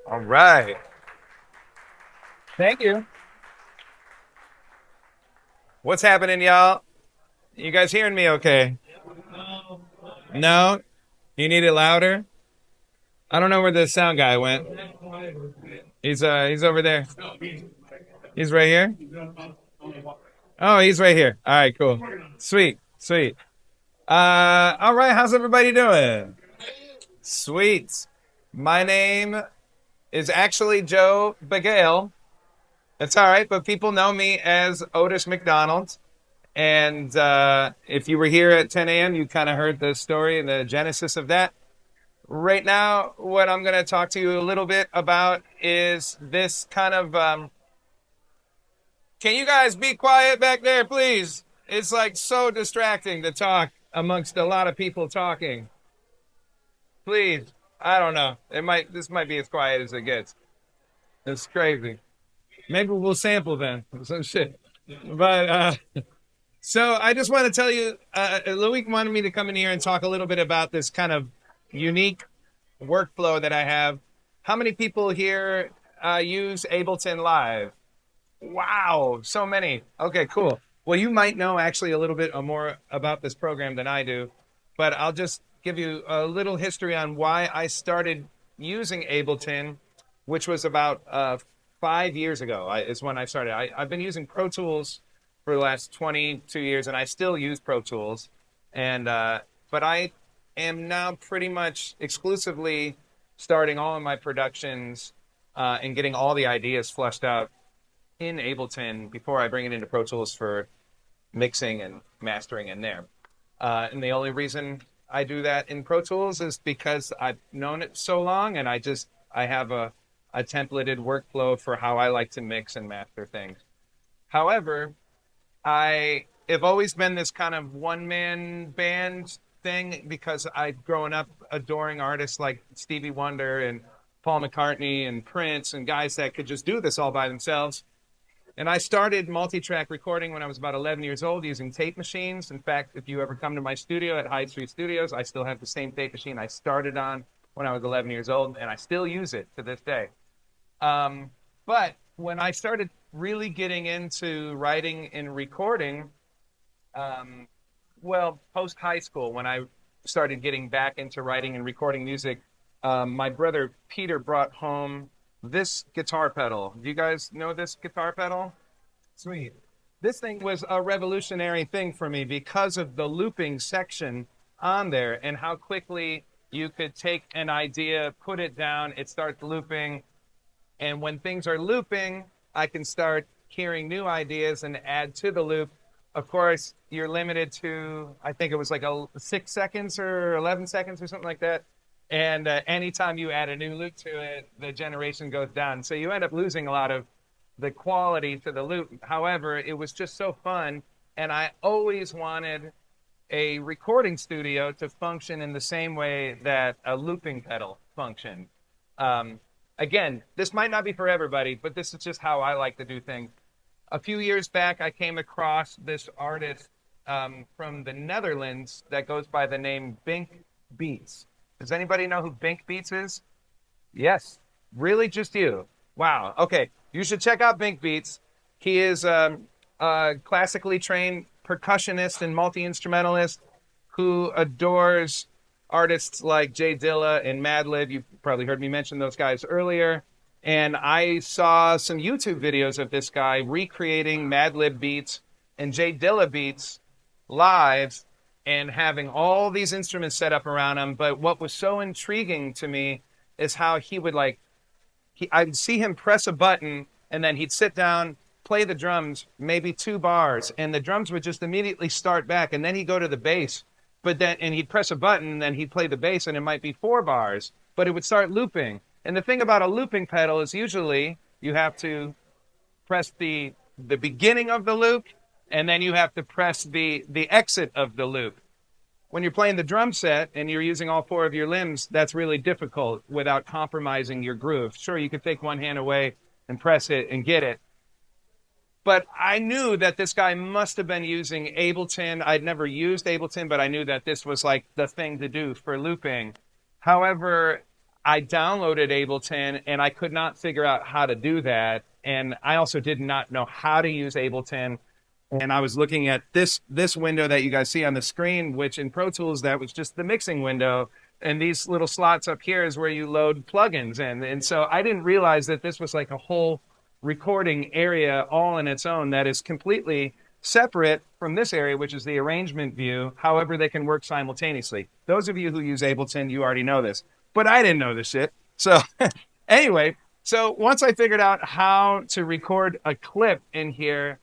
All right. Thank you. What's happening, y'all? You guys hearing me okay? No? You need it louder? I don't know where the sound guy went. He's over there. He's right here. Oh, he's right here. All right, cool. Sweet, sweet. All right, how's everybody doing? Sweet. My name is actually Joe Bagale. That's all right, but people know me as Otis McDonald. And if you were here at 10 a.m., you kind of heard the story and the genesis of that. Right now, what I'm going to talk to you a little bit about is this kind of. Can you guys be quiet back there, please? It's like so distracting to talk amongst a lot of people talking. Please, I don't know. This might be as quiet as it gets. It's crazy. Maybe we'll sample then some shit. But so I just want to tell you, Loic wanted me to come in here and talk a little bit about this kind of unique workflow that I have. How many people here use Ableton Live? Wow, so many. Okay, cool. Well, you might know actually a little bit more about this program than I do, but I'll just give you a little history on why I started using Ableton, which was about 5 years ago. Is when I started. I've been using Pro Tools for the last 22 years, and I still use Pro Tools. And but I am now pretty much exclusively starting all of my productions and getting all the ideas fleshed out in Ableton before I bring it into Pro Tools for mixing and mastering in there. And the only reason I do that in Pro Tools is because I've known it so long, and I have a templated workflow for how I like to mix and master things. However, I have always been this kind of one-man band thing because I've grown up adoring artists like Stevie Wonder and Paul McCartney and Prince and guys that could just do this all by themselves. And I started multi-track recording when I was about 11 years old using tape machines. In fact, if you ever come to my studio at Hyde Street Studios, I still have the same tape machine I started on when I was 11 years old, and I still use it to this day. But when I started really getting into writing and recording, well, post high school, when I started getting back into writing and recording music, my brother Peter brought home this guitar pedal. Do you guys know this guitar pedal? Sweet. This thing was a revolutionary thing for me because of the looping section on there and how quickly you could take an idea, put it down, it starts looping. And when things are looping, I can start hearing new ideas and add to the loop. Of course, you're limited to, I think it was like 6 seconds or 11 seconds or something like that. And anytime you add a new loop to it, the generation goes down. So you end up losing a lot of the quality to the loop. However, it was just so fun. And I always wanted a recording studio to function in the same way that a looping pedal functioned. Again, this might not be for everybody, but this is just how I like to do things. A few years back, I came across this artist from the Netherlands that goes by the name Bink Beats. Does anybody know who Bink Beats is? Yes. Really? Just you? Wow. Okay. You should check out Bink Beats. He is a classically trained percussionist and multi-instrumentalist who adores artists like Jay Dilla and Madlib. You probably heard me mention those guys earlier. And I saw some YouTube videos of this guy recreating Madlib beats and Jay Dilla beats live and having all these instruments set up around him. But what was so intriguing to me is how he would I'd see him press a button and then he'd sit down, play the drums, maybe 2 bars, and the drums would just immediately start back. And then he'd go to the bass, and he'd press a button and then he'd play the bass and it might be 4 bars, but it would start looping. And the thing about a looping pedal is usually you have to press the beginning of the loop and then you have to press the exit of the loop. When you're playing the drum set and you're using all 4 of your limbs, that's really difficult without compromising your groove. Sure, you could take one hand away and press it and get it. But I knew that this guy must have been using Ableton. I'd never used Ableton, but I knew that this was like the thing to do for looping. However, I downloaded Ableton and I could not figure out how to do that. And I also did not know how to use Ableton. And I was looking at this window that you guys see on the screen, which in Pro Tools, that was just the mixing window. And these little slots up here is where you load plugins in. And so I didn't realize that this was like a whole recording area all in its own that is completely separate from this area, which is the arrangement view. However, they can work simultaneously. Those of you who use Ableton, you already know this, but I didn't know this shit. So anyway, so once I figured out how to record a clip in here,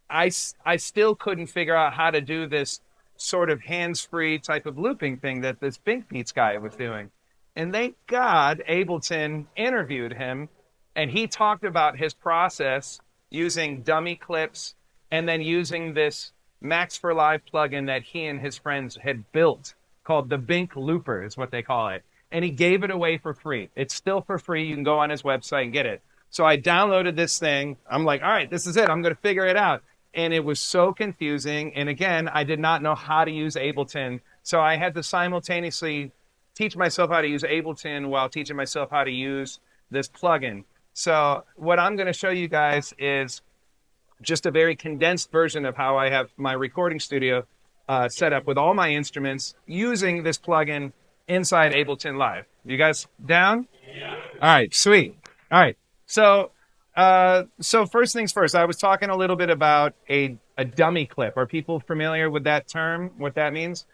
I still couldn't figure out how to do this sort of hands-free type of looping thing that this Bink Beats guy was doing. And thank God Ableton interviewed him, and he talked about his process using dummy clips and then using this Max for Live plugin that he and his friends had built called the Bink Looper is what they call it. And he gave it away for free. It's still for free. You can go on his website and get it. So I downloaded this thing. I'm like, all right, this is it. I'm going to figure it out. And it was so confusing. And again, I did not know how to use Ableton. So I had to simultaneously teach myself how to use Ableton while teaching myself how to use this plugin. So what I'm going to show you guys is just a very condensed version of how I have my recording studio set up with all my instruments using this plugin inside Ableton Live. You guys down? Yeah. All right, sweet. All right. So first things first, I was talking a little bit about a dummy clip. Are people familiar with that term, what that means?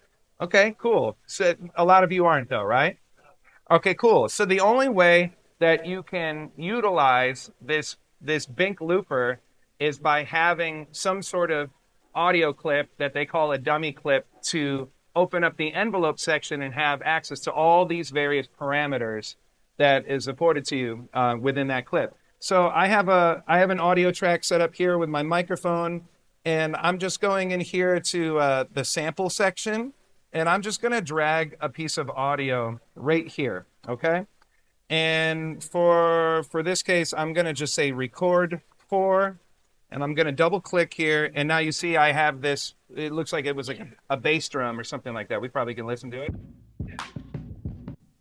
Okay, cool. So a lot of you aren't though, right? Okay, cool. So the only way that you can utilize this Bink Looper is by having some sort of audio clip that they call a dummy clip to open up the envelope section and have access to all these various parameters that is afforded to you within that clip. So I have an audio track set up here with my microphone, and I'm just going in here to the sample section, and I'm just going to drag a piece of audio right here, okay? And for this case, I'm going to just say record for, and I'm going to double click here, and now you see I have this, it looks like it was like a bass drum or something like that. We probably can listen to it. Yeah.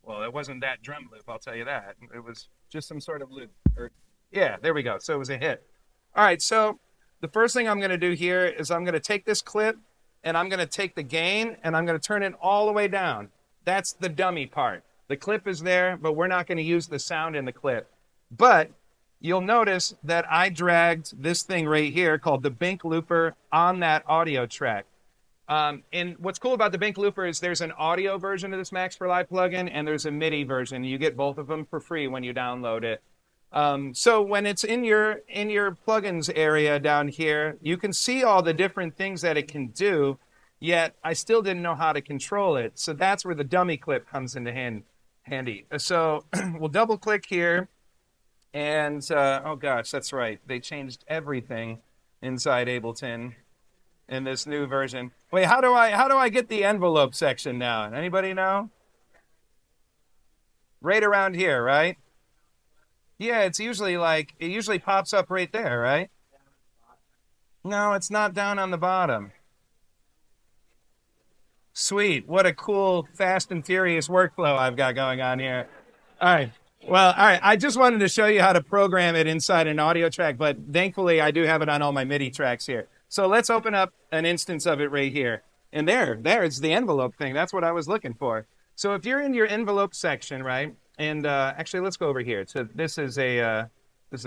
Well, it wasn't that drum loop, I'll tell you that. It was just some sort of loop. Yeah, there we go. So it was a hit. All right, so the first thing I'm going to do here is I'm going to take this clip, and I'm going to take the gain, and I'm going to turn it all the way down. That's the dummy part. The clip is there, but we're not going to use the sound in the clip. But you'll notice that I dragged this thing right here called the Bink Looper on that audio track. And what's cool about the Bink Looper is there's an audio version of this Max for Live plugin, and there's a MIDI version. You get both of them for free when you download it. So when it's in your plugins area down here, you can see all the different things that it can do, yet I still didn't know how to control it. So that's where the dummy clip comes into handy. So we'll double click here. And, oh gosh, that's right. They changed everything inside Ableton in this new version. Wait, how do I get the envelope section now? Anybody know? Right around here, right? Yeah, it's usually it usually pops up right there, right? No, it's not down on the bottom. Sweet. What a cool, fast and furious workflow I've got going on here. All right. Well, all right. I just wanted to show you how to program it inside an audio track, but thankfully I do have it on all my MIDI tracks here. So let's open up an instance of it right here. And there's the envelope thing. That's what I was looking for. So if you're in your envelope section, right? And actually, let's go over here. So this is a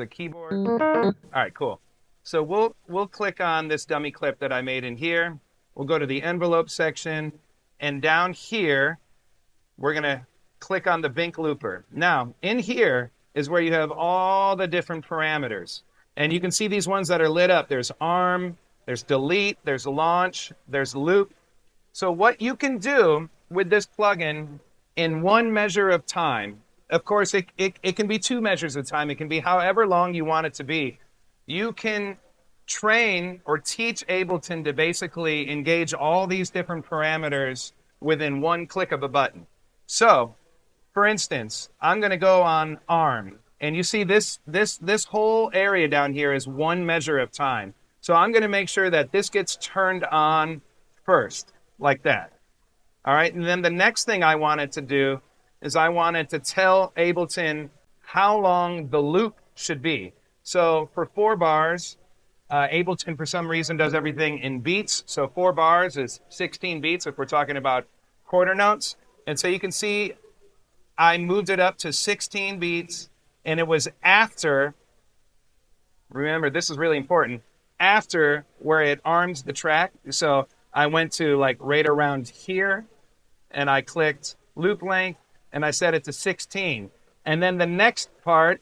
keyboard. All right, cool. So we'll click on this dummy clip that I made in here. We'll go to the envelope section, and down here, we're gonna click on the Bink Looper. Now, in here is where you have all the different parameters. And you can see these ones that are lit up. There's arm, there's delete, there's launch, there's loop. So what you can do with this plugin in one measure of time, of course, it can be 2 measures of time. It can be however long you want it to be. You can train or teach Ableton to basically engage all these different parameters within one click of a button. So, for instance, I'm going to go on arm, and you see this whole area down here is 1 measure of time. So I'm going to make sure that this gets turned on first, like that. All right, and then the next thing I want it to do is I wanted to tell Ableton how long the loop should be. So for 4 bars, Ableton, for some reason, does everything in beats. So 4 bars is 16 beats if we're talking about quarter notes. And so you can see I moved it up to 16 beats, and it was after, remember, this is really important, after where it arms the track. So I went to like right around here, and I clicked loop length, and I set it to 16. And then the next part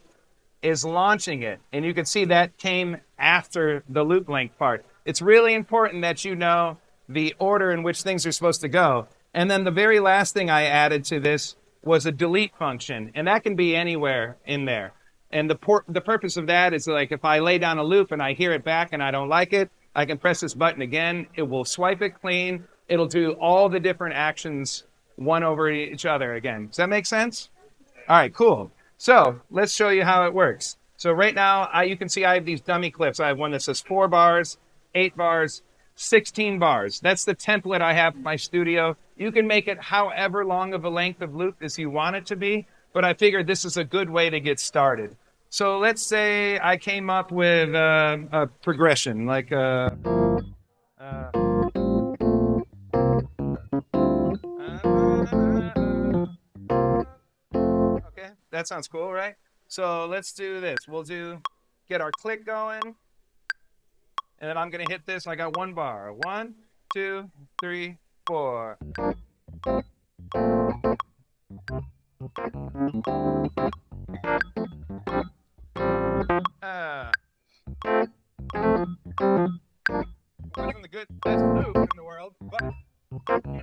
is launching it. And you can see that came after the loop length part. It's really important that you know the order in which things are supposed to go. And then the very last thing I added to this was a delete function. And that can be anywhere in there. And the purpose of that is like if I lay down a loop and I hear it back and I don't like it, I can press this button again. It will swipe it clean. It'll do all the different actions one over each other again. Does that make sense? All right, cool. So let's show you how it works. So right now, you can see I have these dummy clips. I have one that says 4 bars, 8 bars, 16 bars. That's the template I have in my studio. You can make it however long of a length of loop as you want it to be, but I figured this is a good way to get started. So let's say I came up with a progression, like okay, that sounds cool, right? So let's do this. We'll get our click going, and then I'm gonna hit this. I got 1 bar. 1, 2, 3, 4. Wasn't the best loop in the world, but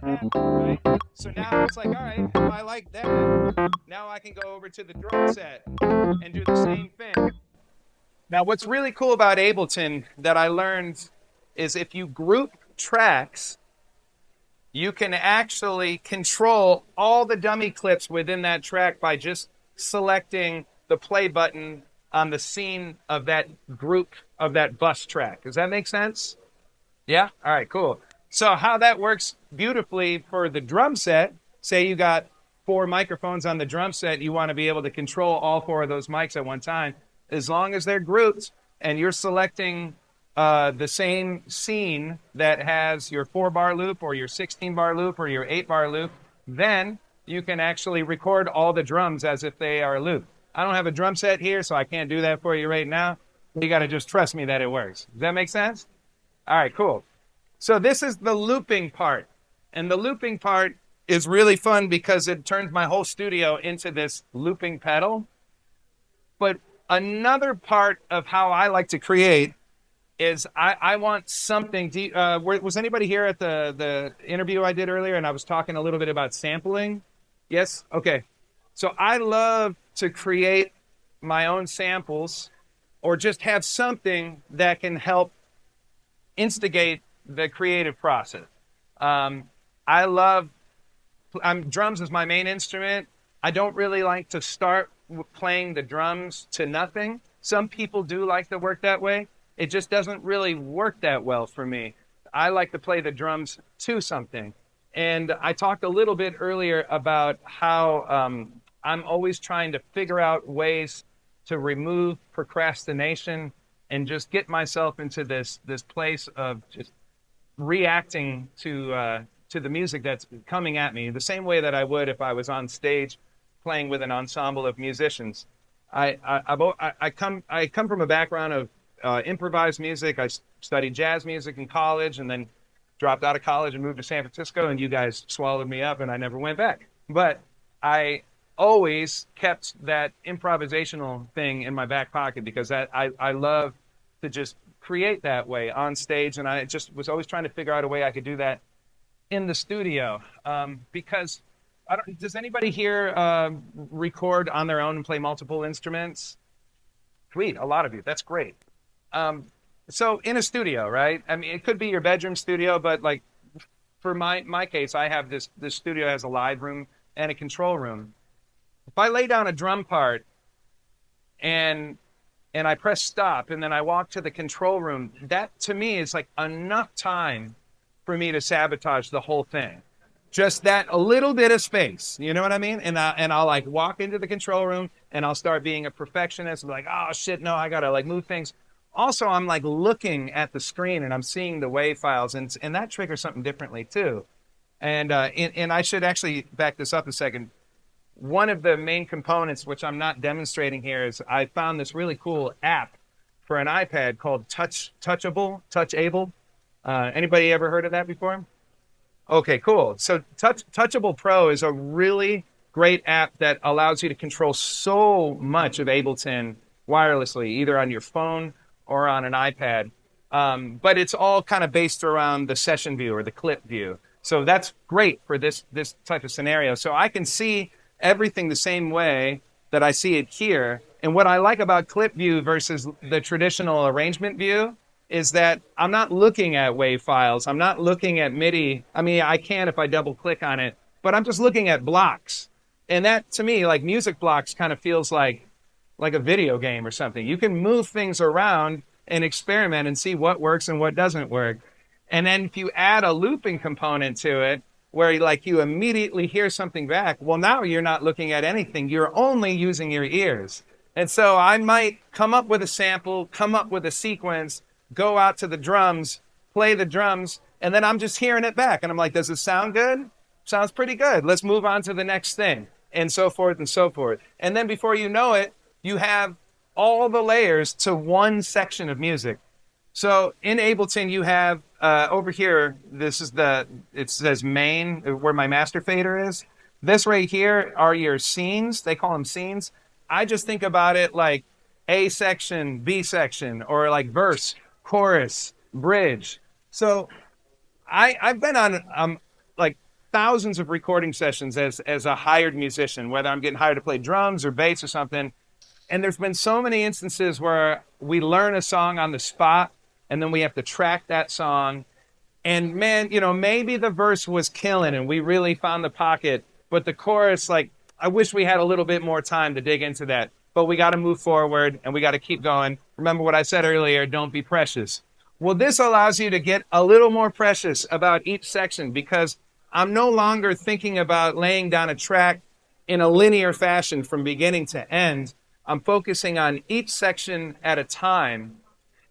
right? So now it's like, all right, if I like that, now I can go over to the drum set and do the same thing. Now, what's really cool about Ableton that I learned is if you group tracks, you can actually control all the dummy clips within that track by just selecting the play button on the scene of that group of that bus track. Does that make sense? Yeah? All right, cool. So how that works beautifully for the drum set, say you got 4 microphones on the drum set, you want to be able to control all 4 of those mics at one time. As long as they're grouped and you're selecting the same scene that has your 4-bar loop or your 16-bar loop or your 8-bar loop, then you can actually record all the drums as if they are looped. I don't have a drum set here, so I can't do that for you right now. You got to just trust me that it works. Does that make sense? All right, cool. So this is the looping part. And the looping part is really fun because it turns my whole studio into this looping pedal. But another part of how I like to create is I want something. Was anybody here at the interview I did earlier and I was talking a little bit about sampling? Yes? Okay. So I love to create my own samples or just have something that can help instigate the creative process. Drums is my main instrument. I don't really like to start playing the drums to nothing. Some people do like to work that way. It just doesn't really work that well for me. I like to play the drums to something. And I talked a little bit earlier about how I'm always trying to figure out ways to remove procrastination and just get myself into this place of just reacting to the music that's coming at me the same way that I would if I was on stage playing with an ensemble of musicians. I come from a background of improvised music. I studied jazz music in college and then dropped out of college and moved to San Francisco, and you guys swallowed me up and I never went back. But I always kept that improvisational thing in my back pocket because I love to just create that way on stage, and I just was always trying to figure out a way I could do that in the studio because does anybody here record on their own and play multiple instruments? Sweet, a lot of you. That's great. So in a studio, right? I mean, it could be your bedroom studio, but like for my case, I have this studio has a live room and a control room. If I lay down a drum part and I press stop and then I walk to the control room, that to me is like enough time for me to sabotage the whole thing. just that a little bit of space, you know what I mean? And I'll like walk into the control room and I'll start being a perfectionist, like, oh shit, no, I gotta like move things. Also, I'm like looking at the screen and I'm seeing the wave files, and that triggers something differently too. And I should actually back this up a second. One of the main components, which I'm not demonstrating here, is I found this really cool app for an iPad called Touchable. Anybody ever heard of that before? Okay, cool. So Touchable Pro is a really great app that allows you to control so much of Ableton wirelessly, either on your phone or on an iPad. But it's all kind of based around the session view or the clip view. So that's great for this type of scenario. So I can see everything the same way that I see it here. And what I like about clip view versus the traditional arrangement view is that I'm not looking at WAV files. I'm not looking at MIDI. I mean, I can if I double click on it, but I'm just looking at blocks. And that, to me, like music blocks kind of feels like a video game or something. You can move things around and experiment and see what works and what doesn't work. And then if you add a looping component to it, where like you immediately hear something back, well, now you're not looking at anything. You're only using your ears. And so I might come up with a sample, come up with a sequence, go out to the drums, play the drums, and then I'm just hearing it back. And I'm like, does it sound good? Sounds pretty good. Let's move on to the next thing, and so forth and so forth. And then before you know it, you have all the layers to one section of music. So in Ableton, you have over here, it says main, where my master fader is. This right here are your scenes. They call them scenes. I just think about it like A section, B section, or like verse, chorus, bridge. So I've been on like thousands of recording sessions as a hired musician, whether I'm getting hired to play drums or bass or something. And there's been so many instances where we learn a song on the spot and then we have to track that song. And man, you know, maybe the verse was killing and we really found the pocket, but the chorus, like, I wish we had a little bit more time to dig into that. But we got to move forward and we got to keep going. Remember what I said earlier, don't be precious. Well, this allows you to get a little more precious about each section, because I'm no longer thinking about laying down a track in a linear fashion from beginning to end. I'm focusing on each section at a time.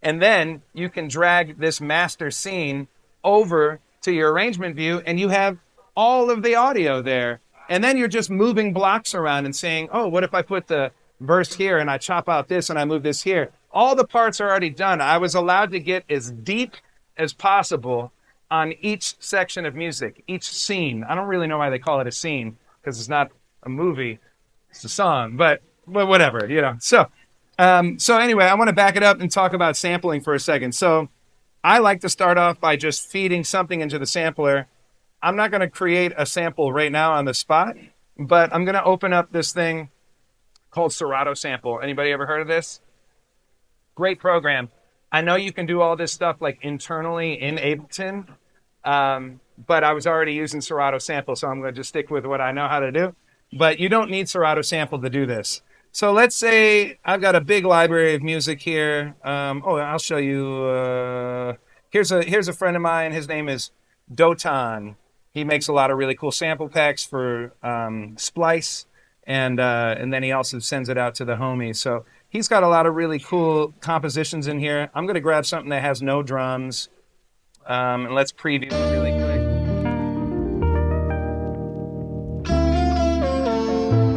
And then you can drag this master scene over to your arrangement view and you have all of the audio there. And then you're just moving blocks around and saying, oh, what if I put the verse here and I chop out this and I move this here? All the parts are already done. I was allowed to get as deep as possible on each section of music, each scene. I don't really know why they call it a scene, because it's not a movie, it's a song, but whatever, you know. So anyway, I want to back it up and talk about sampling for a second. So I like to start off by just feeding something into the sampler. I'm not going to create a sample right now on the spot, but I'm going to open up this thing called Serato Sample. Anybody ever heard of this? Great program. I know you can do all this stuff like internally in Ableton, but I was already using Serato Sample, so I'm going to just stick with what I know how to do. But you don't need Serato Sample to do this. So let's say I've got a big library of music here. I'll show you. Here's a friend of mine. His name is Dotan. He makes a lot of really cool sample packs for Splice, and then he also sends it out to the homies. So he's got a lot of really cool compositions in here. I'm going to grab something that has no drums, and let's preview it really quick.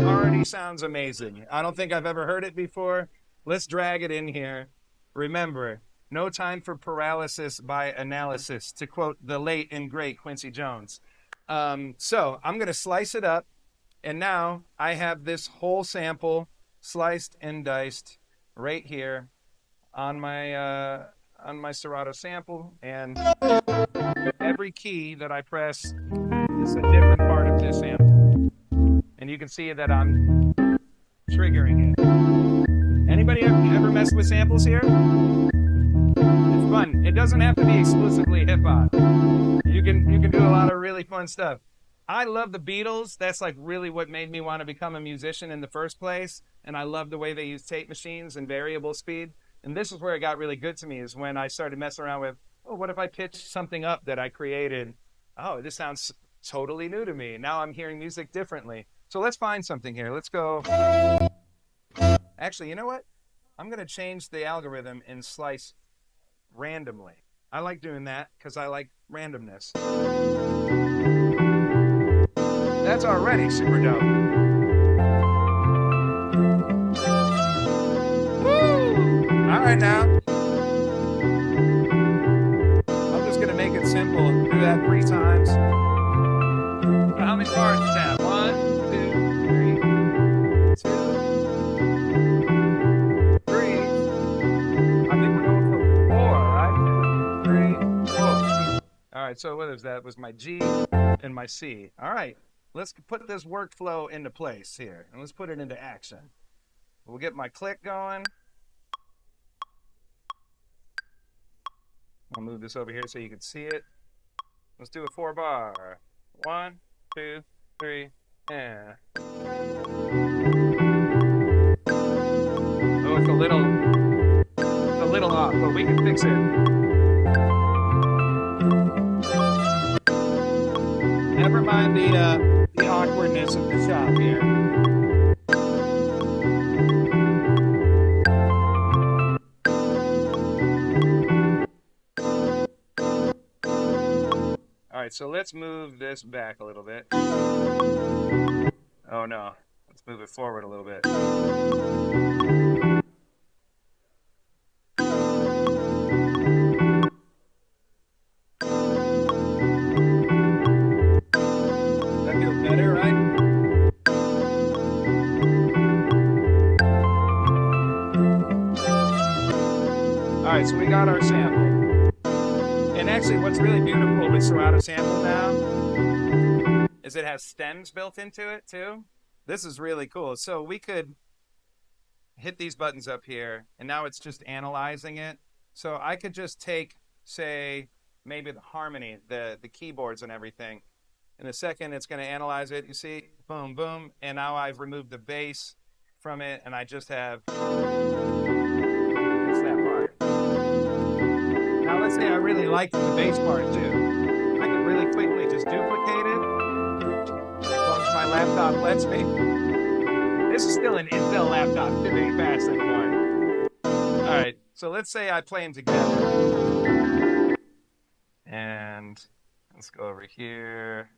Already sounds amazing. I don't think I've ever heard it before. Let's drag it in here. Remember, no time for paralysis by analysis, to quote the late and great Quincy Jones. So I'm going to slice it up, and now I have this whole sample sliced and diced right here on my Serato Sample, and every key that I press is a different part of this sample. And you can see that I'm triggering it. Anybody ever mess with samples here? It's fun. It doesn't have to be exclusively hip-hop. You can do a lot of really fun stuff. I love the Beatles. That's like really what made me want to become a musician in the first place. And I love the way they use tape machines and variable speed. And this is where it got really good to me, is when I started messing around with, oh, what if I pitch something up that I created? Oh, this sounds totally new to me. Now I'm hearing music differently. So let's find something here. Let's go. Actually, you know what? I'm going to change the algorithm and slice randomly. I like doing that because I like randomness. That's already super dope. Woo! All right, now. I'm just going to make it simple. Do that 3 times. How many bars is that? 1, 2, 3, 2, 3. I think we're going for 4, right? 2, 3, 4. All right, so what is that? Was my G and my C. All right, let's put this workflow into place here, and let's put it into action. We'll get my click going. I'll move this over here so you can see it. Let's do a 4-bar. 1, 2, 3, and. Oh, it's a little off, but we can fix it. Never mind the awkwardness of the shop here. All right, so let's move this back a little bit. Oh no, let's move it forward a little bit. That feels better, right? All right, so we got our sample. And actually, what's really beautiful with Serato Sample now is it has stems built into it too. This is really cool. So we could hit these buttons up here, and now it's just analyzing it. So I could just take, say, maybe the harmony, the keyboards and everything. In a second, it's going to analyze it. You see, boom, boom. And now I've removed the bass from it, and I just have it's that part. Now let's say I really like the bass part too. I can really quickly just duplicate it as long as my laptop lets me. This is still an Intel laptop, it ain't fast anymore. All right, so let's say I play them together. And let's go over here.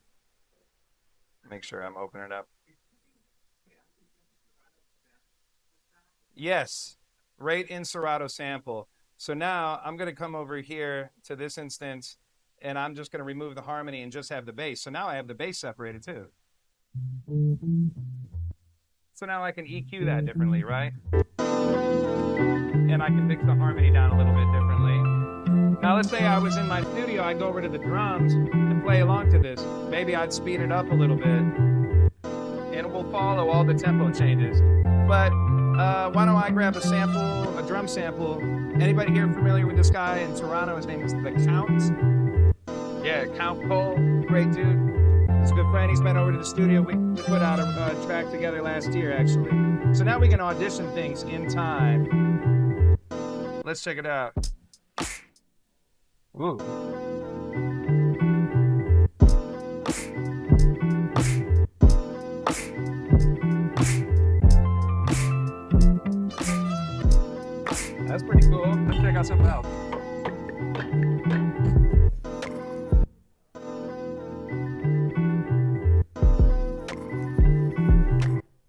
Make sure I'm opening it up. Yes, right in Serato Sample. So now I'm going to come over here to this instance, and I'm just going to remove the harmony and just have the bass. So now I have the bass separated too. So now I can EQ that differently, right? And I can mix the harmony down a little bit differently. Now let's say I was in my studio, I'd go over to the drums and play along to this. Maybe I'd speed it up a little bit, and it will follow all the tempo changes. But why don't I grab a sample, a drum sample. Anybody here familiar with this guy in Toronto? His name is The Count. Yeah, Count Cole, great dude. He's a good friend. He's been over to the studio. We put out a track together last year, actually. So now we can audition things in time. Let's check it out. Ooh. That's pretty cool. Let's check out something else.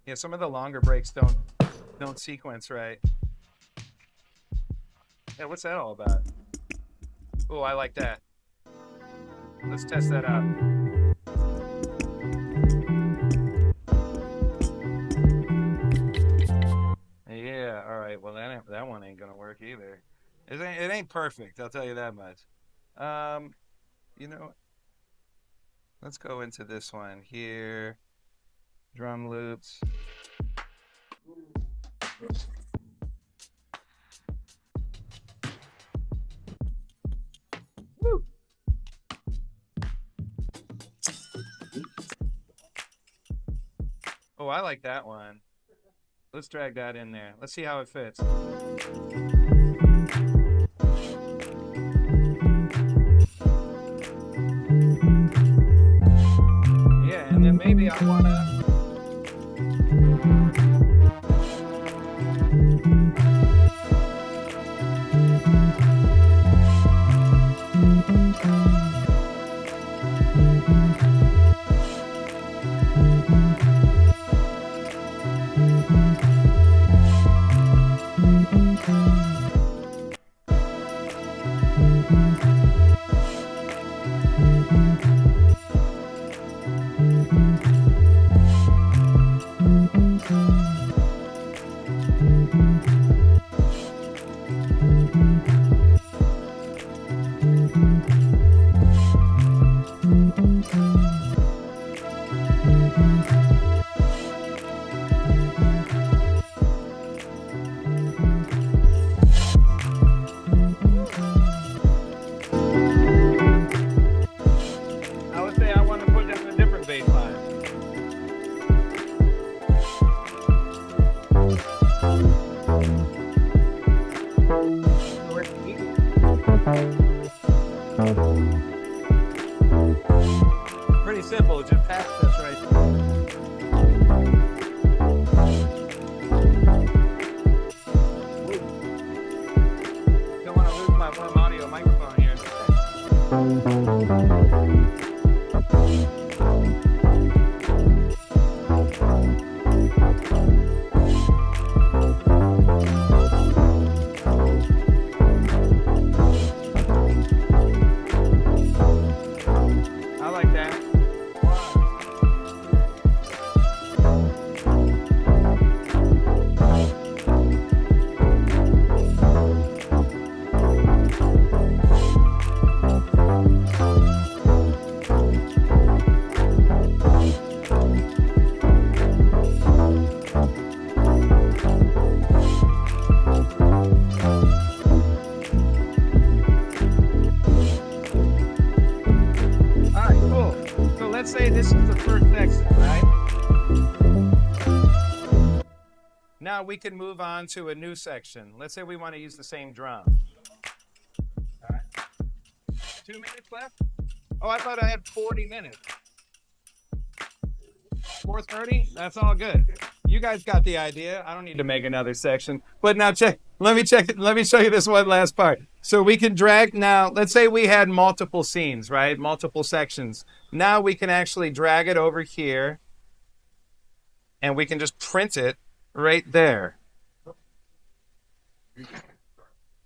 Yeah, some of the longer breaks don't sequence right. Yeah, what's that all about? Oh, I like that. Let's test that out. Yeah, all right. Well, that one ain't gonna work either. It ain't perfect. I'll tell you that much. You know, let's go into this one here. Drum loops. Woo. Oh, I like that one. Let's drag that in there. Let's see how it fits. I would say I want to put down a different bass line. Pretty simple, just pass this right there. Don't want to lose my warm audio microphone here. I like that. All right, cool. So let's say this is the first section, right? Now we can move on to a new section. Let's say we want to use the same drum. All right. 2 minutes left? Oh, I thought I had 40 minutes. 4:30? That's all good. You guys got the idea. I don't need to make another section. But now let me show you this one last part. So we can drag now, let's say we had multiple scenes, right? Multiple sections. Now we can actually drag it over here and we can just print it right there.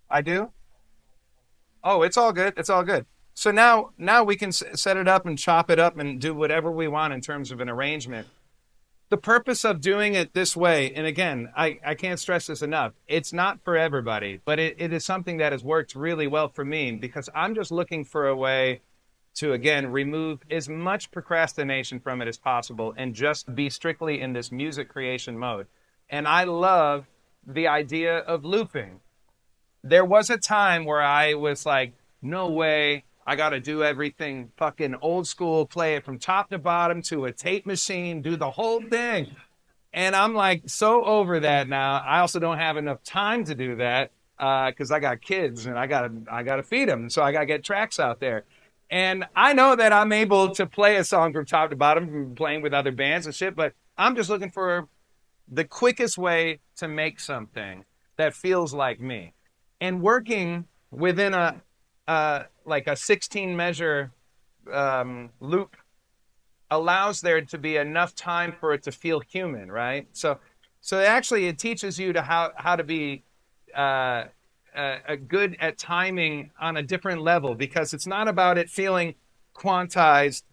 I do? Oh, it's all good. It's all good. So now we can set it up and chop it up and do whatever we want in terms of an arrangement. The purpose of doing it this way, and again, I can't stress this enough, it's not for everybody, but it is something that has worked really well for me because I'm just looking for a way to, again, remove as much procrastination from it as possible and just be strictly in this music creation mode. And I love the idea of looping. There was a time where I was like, no way, I got to do everything fucking old school, play it from top to bottom to a tape machine, do the whole thing. And I'm like so over that now. I also don't have enough time to do that because I got kids and I gotta feed them. So I got to get tracks out there. And I know that I'm able to play a song from top to bottom from playing with other bands and shit, but I'm just looking for the quickest way to make something that feels like me. And working within like a 16 measure loop allows there to be enough time for it to feel human, right? So actually it teaches you to how to be good at timing on a different level because it's not about it feeling quantized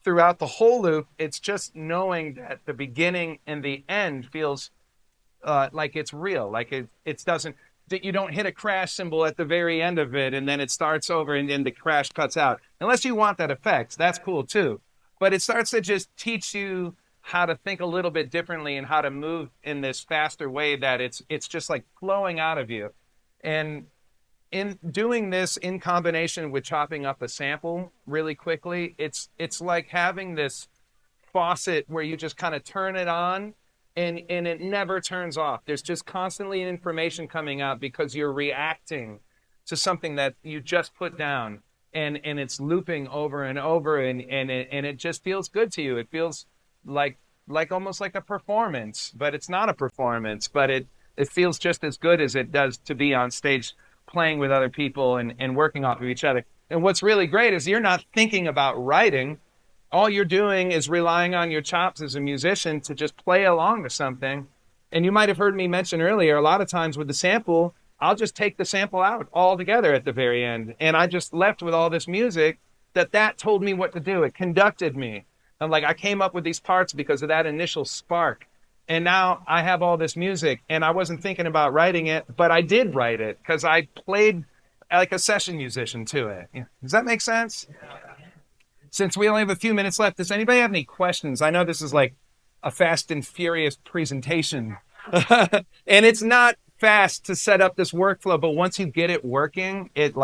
throughout the whole loop. It's just knowing that the beginning and the end feels like it's real, like it doesn't, that you don't hit a crash symbol at the very end of it and then it starts over and then the crash cuts out. Unless you want that effect, that's cool too. But it starts to just teach you how to think a little bit differently and how to move in this faster way that it's just like flowing out of you. And in doing this in combination with chopping up a sample really quickly, it's like having this faucet where you just kind of turn it on and it never turns off. There's just constantly information coming out because you're reacting to something that you just put down, and it's looping over and over, and it just feels good to you. It feels like almost like a performance, but it's not a performance, but it feels just as good as it does to be on stage playing with other people and working off of each other. And what's really great is you're not thinking about writing. All you're doing is relying on your chops as a musician to just play along to something And you might have heard me mention earlier, a lot of times with the sample, I'll just take the sample out altogether at the very end. And I just left with all this music that told me what to do. It conducted me. I'm like, I came up with these parts because of that initial spark. And now I have all this music, and I wasn't thinking about writing it, but I did write it because I played like a session musician to it. Does that make sense? Since we only have a few minutes left, does anybody have any questions? I know this is like a fast and furious presentation. And it's not fast to set up this workflow, but once you get it working, it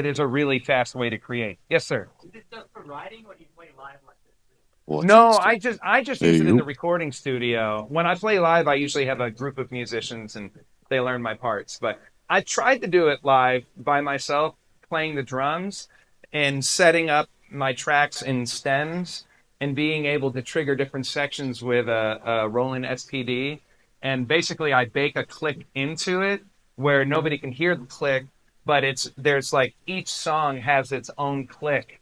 is a really fast way to create. Yes, sir. Is it just for writing, or do you play live like this? No, I just use it in the recording studio. When I play live, I usually have a group of musicians and they learn my parts. But I tried to do it live by myself, playing the drums and setting up my tracks in stems and being able to trigger different sections with a Roland SPD. And basically, I bake a click into it where nobody can hear the click, but there's like each song has its own click.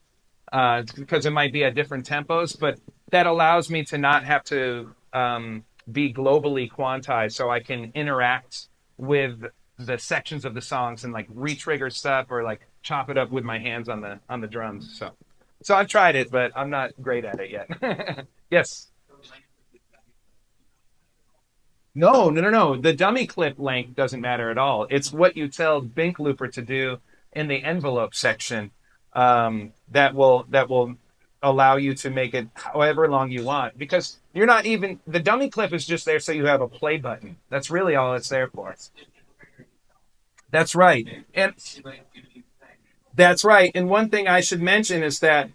Because it might be at different tempos, but that allows me to not have to be globally quantized, so I can interact with the sections of the songs and like re-trigger stuff or like chop it up with my hands on the drums. So I've tried it, but I'm not great at it yet. Yes. No. The dummy clip length doesn't matter at all. It's what you tell Bink Looper to do in the envelope section. That will allow you to make it however long you want, because you're not even, the dummy clip is just there so you have a play button. That's really all it's there for. That's right. And that's right. And one thing I should mention is that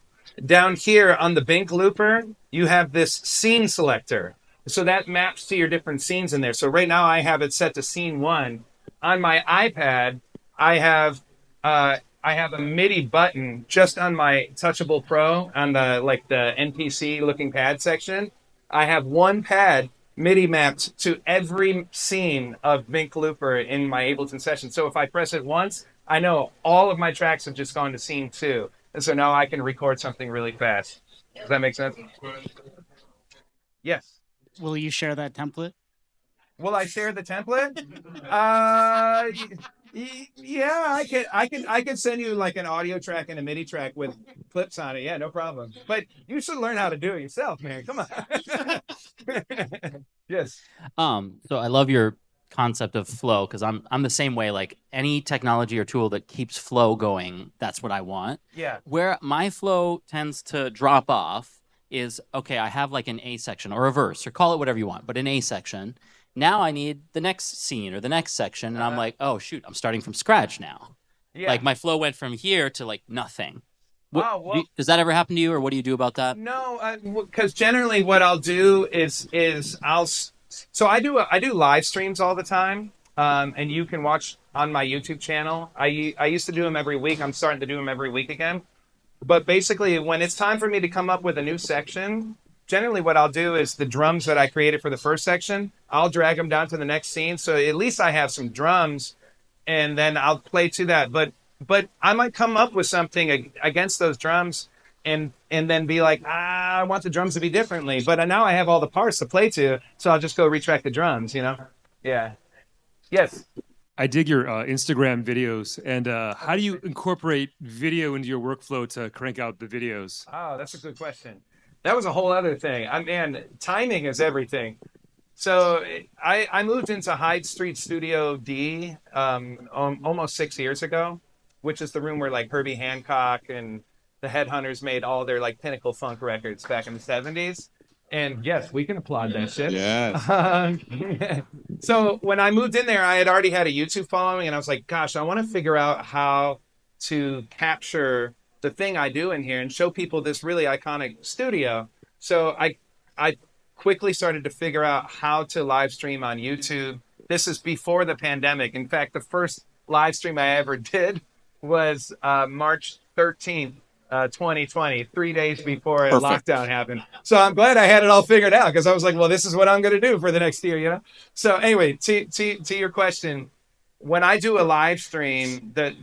down here on the Bink Looper, you have this scene selector. So that maps to your different scenes in there. So right now I have it set to scene 1. On my iPad, I have a MIDI button just on my Touchable Pro on the NPC looking pad section. I have one pad MIDI mapped to every scene of Bink Looper in my Ableton session. So if I press it once, I know all of my tracks have just gone to scene 2. And so now I can record something really fast. Does that make sense? Yes. Will you share that template? Will I share the template? Yeah, I could send you like an audio track and a MIDI track with clips on it. Yeah, no problem. But you should learn how to do it yourself, man. Come on. Yes. So I love your concept of flow, because I'm the same way. Like any technology or tool that keeps flow going, that's what I want. Yeah. Where my flow tends to drop off is, okay, I have like an A section or a verse, or call it whatever you want, but an A section. Now I need the next scene or the next section, and I'm like, oh shoot, I'm starting from scratch now. Yeah. Like my flow went from here to like nothing. Wow. Well, does that ever happen to you, or what do you do about that? No, because generally what I'll do is I do live streams all the time, and you can watch on my YouTube channel. I used to do them every week. I'm starting to do them every week again. But basically, when it's time for me to come up with a new section, generally what I'll do is the drums that I created for the first section, I'll drag them down to the next scene. So at least I have some drums, and then I'll play to that. But I might come up with something against those drums and then be like, I want the drums to be differently. But now I have all the parts to play to, so I'll just go retrack the drums, Yeah. Yes. I dig your Instagram videos. And how do you incorporate video into your workflow to crank out the videos? Oh, that's a good question. That was a whole other thing. Man, timing is everything. So I moved into Hyde Street Studio D almost 6 years ago, which is the room where like Herbie Hancock and the Headhunters made all their like pinnacle funk records back in the 70s. And yes, we can applaud that shit. Yes. So when I moved in there, I had already had a YouTube following, and I was like, gosh, I want to figure out how to capture the thing I do in here and show people this really iconic studio. So I quickly started to figure out how to live stream on YouTube. This is before the pandemic. In fact, the first live stream I ever did was March 13th. 2020, 3 days before lockdown happened. So I'm glad I had it all figured out, because I was like, well, this is what I'm going to do for the next year, So anyway, to your question, when I do a live stream, the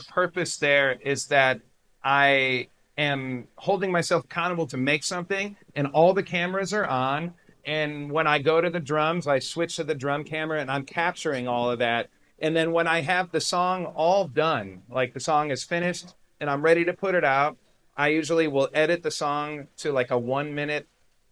purpose there is that I am holding myself accountable to make something, and all the cameras are on, And when I go to the drums, I switch to the drum camera and I'm capturing all of that. And then when I have the song all done, like the song is finished and I'm ready to put it out, I usually will edit the song to like a 1 minute,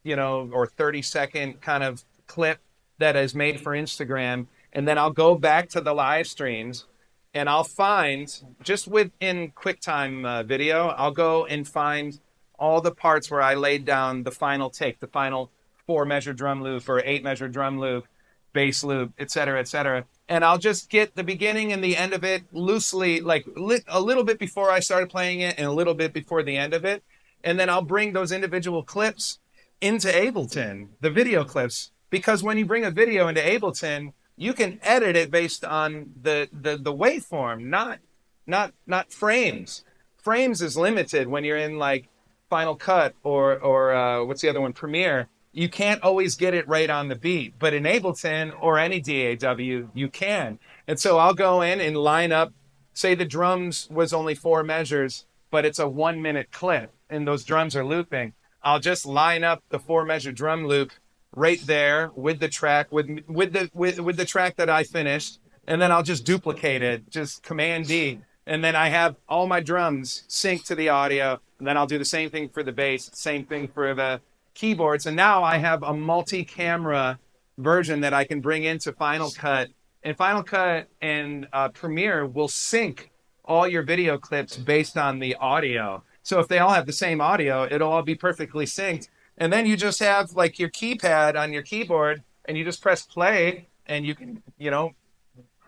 or 30-second kind of clip that is made for Instagram. And then I'll go back to the live streams and I'll find, just within QuickTime video, I'll go and find all the parts where I laid down the final take, the final 4-measure drum loop or 8-measure drum loop, bass loop, et cetera, et cetera. And I'll just get the beginning and the end of it loosely, like a little bit before I started playing it and a little bit before the end of it. And then I'll bring those individual clips into Ableton, the video clips, because when you bring a video into Ableton, you can edit it based on the waveform, not frames. Frames is limited when you're in like Final Cut or what's the other one, Premiere. You can't always get it right on the beat, but in Ableton or any DAW, you can. And so I'll go in and line up, say the drums was only 4 measures, but it's a 1-minute clip and those drums are looping. I'll just line up the 4-measure drum loop right there with the track, with the track that I finished, and then I'll just duplicate it, just Command D, and then I have all my drums sync to the audio, and then I'll do the same thing for the bass, same thing for the keyboards, and now I have a multi-camera version that I can bring into Final Cut, and Final Cut and Premiere will sync all your video clips based on the audio. So if they all have the same audio, it'll all be perfectly synced. And then you just have like your keypad on your keyboard and you just press play and you can,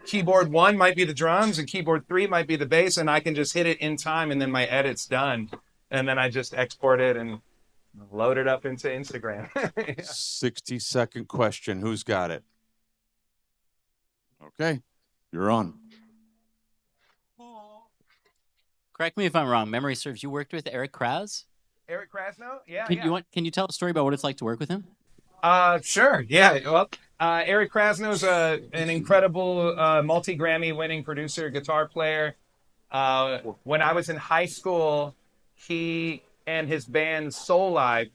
keyboard 1 might be the drums and keyboard 3 might be the bass, and I can just hit it in time and then my edit's done. And then I just export it and load it up into Instagram. 60-second question. Who's got it? Okay, you're on. Correct me if I'm wrong. Memory serves, you worked with Eric Kraz? Eric Krasno? Yeah. Can you tell a story about what it's like to work with him? Sure. Yeah. Well, Eric Krasno is an incredible multi-Grammy winning producer, guitar player. When I was in high school, he and his band Soul Live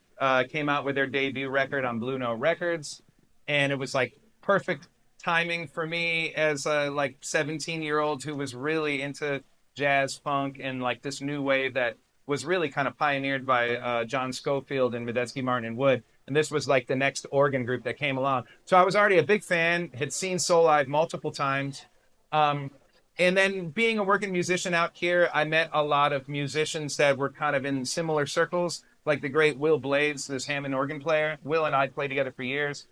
came out with their debut record on Blue Note Records, and it was like perfect timing for me as a like 17-year-old who was really into jazz, funk, and like this new wave that was really kind of pioneered by John Scofield and Medeski Martin and Wood. And this was like the next organ group that came along. So I was already a big fan, had seen Soul Live multiple times. And then being a working musician out here, I met a lot of musicians that were kind of in similar circles, like the great Will Blades, this Hammond organ player. Will and I played together for years.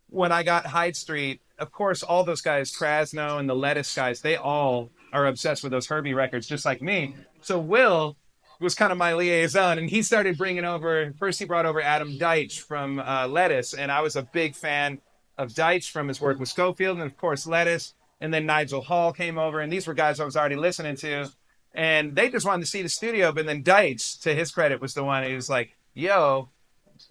When I got Hyde Street, of course, all those guys, Krasno and the Lettuce guys, they all are obsessed with those Herbie records, just like me. So Will was kind of my liaison, and he started bringing over, first he brought over Adam Deitch from Lettuce, and I was a big fan of Deitch from his work with Scofield, and of course Lettuce, and then Nigel Hall came over, and these were guys I was already listening to, and they just wanted to see the studio, but then Deitch, to his credit, was the one who was like, yo,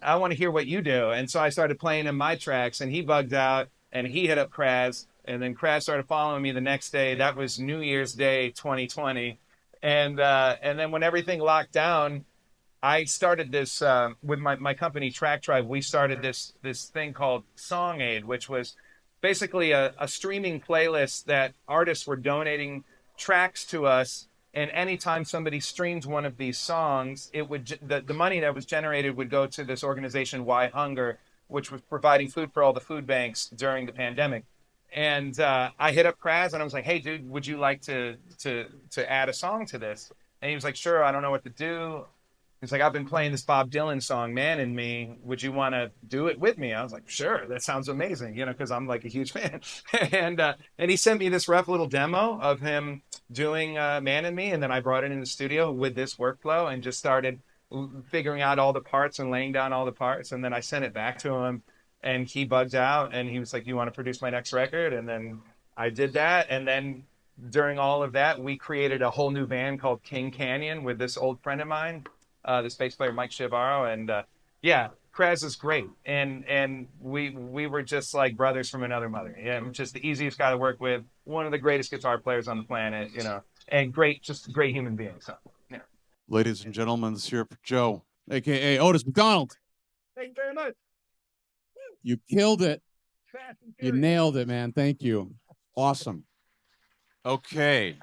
I want to hear what you do. And so I started playing him my tracks, and he bugged out, and he hit up Kraz, and then Kraz started following me the next day. That was New Year's Day 2020. And then when everything locked down, I started this with my company Track Tribe. We started this thing called Song Aid, which was basically a streaming playlist that artists were donating tracks to us. And anytime somebody streamed one of these songs, it would the money that was generated would go to this organization, Why Hunger, which was providing food for all the food banks during the pandemic. And I hit up Kraz and I was like, hey, dude, would you like to add a song to this? And he was like, sure, I don't know what to do. He's like, I've been playing this Bob Dylan song, Man in Me. Would you want to do it with me? I was like, sure, that sounds amazing, because I'm like a huge fan. And he sent me this rough little demo of him doing Man in Me. And then I brought it in the studio with this workflow and just started figuring out all the parts and laying down all the parts. And then I sent it back to him. And he bugged out and he was like, you want to produce my next record? And then I did that. And then during all of that, we created a whole new band called King Canyon with this old friend of mine, this bass player, Mike Shibaro. And yeah, Kraz is great. And we were just like brothers from another mother. Yeah, I'm just the easiest guy to work with. One of the greatest guitar players on the planet, and just a great human being. So, yeah. Ladies and gentlemen, this is here for Joe, a.k.a. Otis McDonald. Thank you very much. You killed it. You nailed it, man. Thank you. Awesome. Okay.